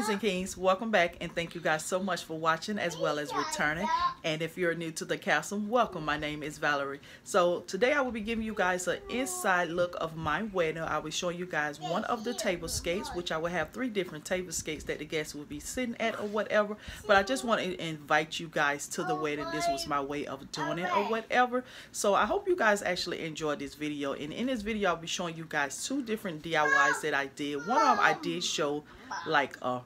Queens and Kings, welcome back, and thank you guys so much for watching as well as returning. And if you're new to the castle, welcome. My name is Valerie. So today I will be giving you guys an inside look of my wedding. I will show you guys one of the tablescapes, which I will have 3 different tablescapes that the guests will be sitting at or whatever. But I just want to invite you guys to the wedding. This was my way of doing it or whatever. So I hope you guys actually enjoyed this video. And in this video, I'll be showing you guys 2 different DIYs that I did. One of them I did show like a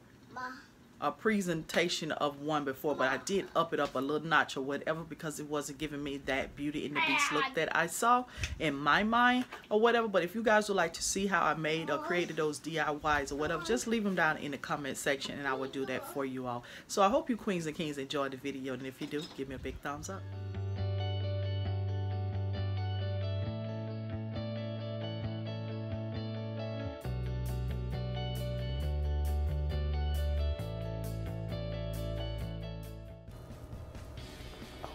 presentation of one before, but I did up it up a little notch or whatever because it wasn't giving me that Beauty and the Beast look that I saw in my mind or whatever. But if you guys would like to see how I made or created those DIYs or whatever, just leave them down in the comment section and I will do that for you all. So I hope you Queens and Kings enjoyed the video, and if you do, give me a big thumbs up.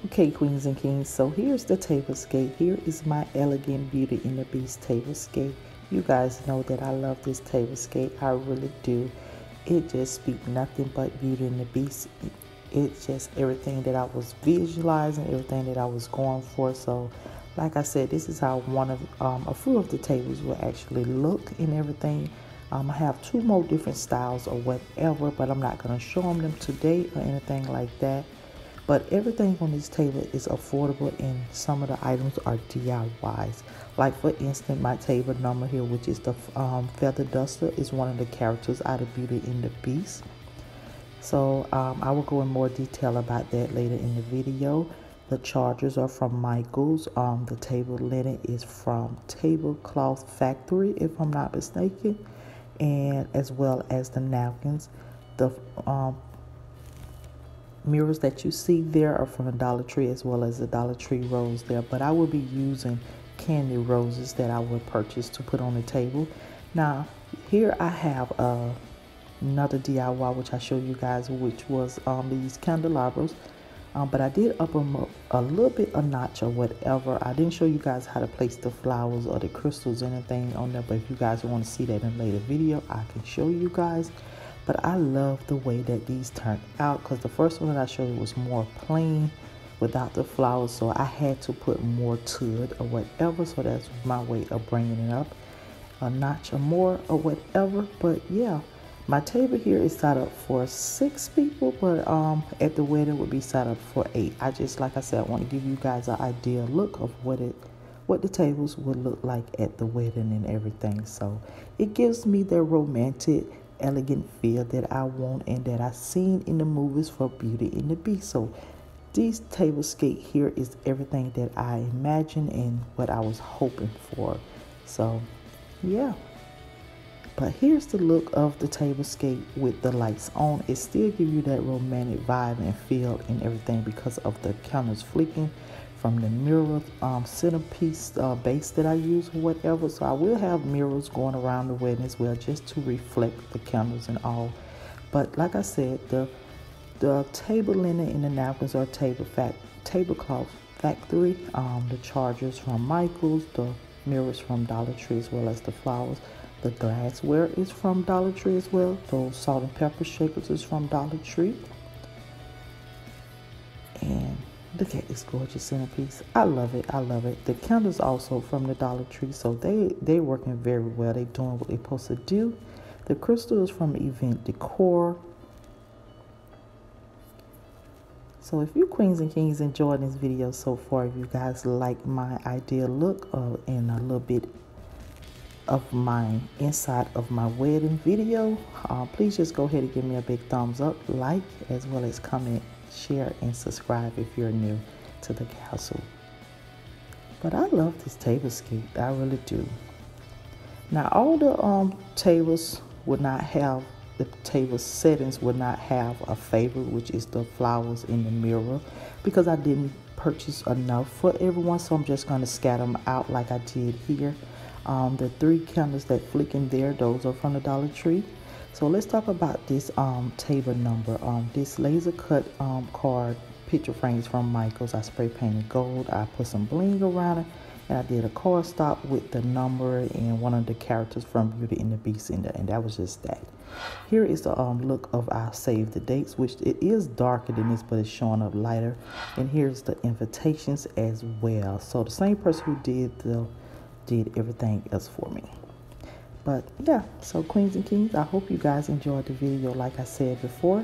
Okay, Queens and Kings, so here's the tablescape. Here is my elegant Beauty and the Beast tablescape. You guys know that I love this tablescape. I really do. It just speaks nothing but Beauty and the Beast. It's just everything that I was visualizing, everything that I was going for. So like I said, this is how one of a few of the tables will actually look and everything. I have 2 more different styles or whatever, but I'm not going to show them today or anything like that. But everything on this table is affordable, and some of the items are DIYs. Like for instance, my table number here, which is the feather duster, is one of the characters out of Beauty and the Beast. So I will go in more detail about that later in the video. The chargers are from Michaels. The table linen is from Tablecloth Factory, if I'm not mistaken, and as well as the napkins. The mirrors that you see there are from the Dollar Tree, as well as the Dollar Tree rose there, but I will be using candy roses that I will purchase to put on the table. Now here I have another DIY which I showed you guys, which was these candelabras, but I did up them up a little bit a notch or whatever. I didn't show you guys how to place the flowers or the crystals or anything on there, but if you guys want to see that in a later video, I can show you guys. But I love the way that these turned out, because the first one that I showed you was more plain without the flowers, so I had to put more to it or whatever. So that's my way of bringing it up a notch or more or whatever. But yeah, my table here is set up for 6 people, but at the wedding would be set up for 8. I just, like I said, I want to give you guys an idea look of what the tables would look like at the wedding and everything. So it gives me the romantic, elegant feel that I want and that I seen in the movies for Beauty and the Beast. So this tablescape here is everything that I imagined and what I was hoping for. So yeah, but here's the look of the tablescape with the lights on. It still gives you that romantic vibe and feel and everything because of the counters flicking from the mirror centerpiece base that I use or whatever. So I will have mirrors going around the wedding as well, just to reflect the candles and all. But like I said, the table linen and the napkins are Tablecloth Factory. The chargers from Michaels, the mirrors from Dollar Tree, as well as the flowers. The glassware is from Dollar Tree as well. Those salt and pepper shakers is from Dollar Tree. And look at this gorgeous centerpiece. I love it. I love it. The candles also from the Dollar Tree, so they're working very well. They're doing what they're supposed to do. The crystal is from Event Decor. So if you Queens and Kings enjoyed this video so far, if you guys like my idea look and a little bit of my inside of my wedding video, please just go ahead and give me a big thumbs up, like, as well as comment, share, and subscribe if you're new to the castle. But I love this tablescape. I really do. Now all the tables would not have, the table settings would not have a favorite, which is the flowers in the mirror, because I didn't purchase enough for everyone. So I'm just going to scatter them out like I did here. The 3 candles that flick in there, those are from the Dollar Tree. So let's talk about this table number. This laser cut card picture frames from Michaels. I spray painted gold. I put some bling around it, and I did a card stop with the number and one of the characters from Beauty and the Beast in there, and that was just that. Here is the look of our save the dates, which it is darker than this, but it's showing up lighter. And here's the invitations as well. So the same person who did everything else for me. But yeah, so queens and kings, I hope you guys enjoyed the video. Like I said before,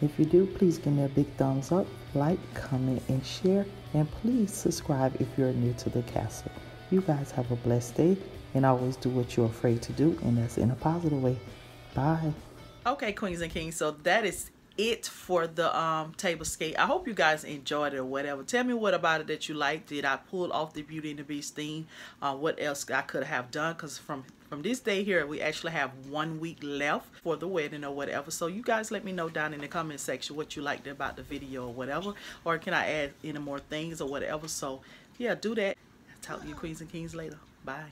if you do, please give me a big thumbs up, like, comment, and share. And please subscribe if you're new to the castle. You guys have a blessed day, and always do what you're afraid to do, and that's in a positive way. Bye. Okay, queens and kings, so that is it for the Tablescape. I hope you guys enjoyed it or whatever. Tell me what about it that you liked. Did I pull off the Beauty and the Beast theme? What else I could have done? Because from this day here, we actually have 1 week left for the wedding or whatever. So you guys let me know down in the comment section what you liked about the video or whatever. Or can I add any more things or whatever? So yeah, do that. Talk to you queens and kings later. Bye.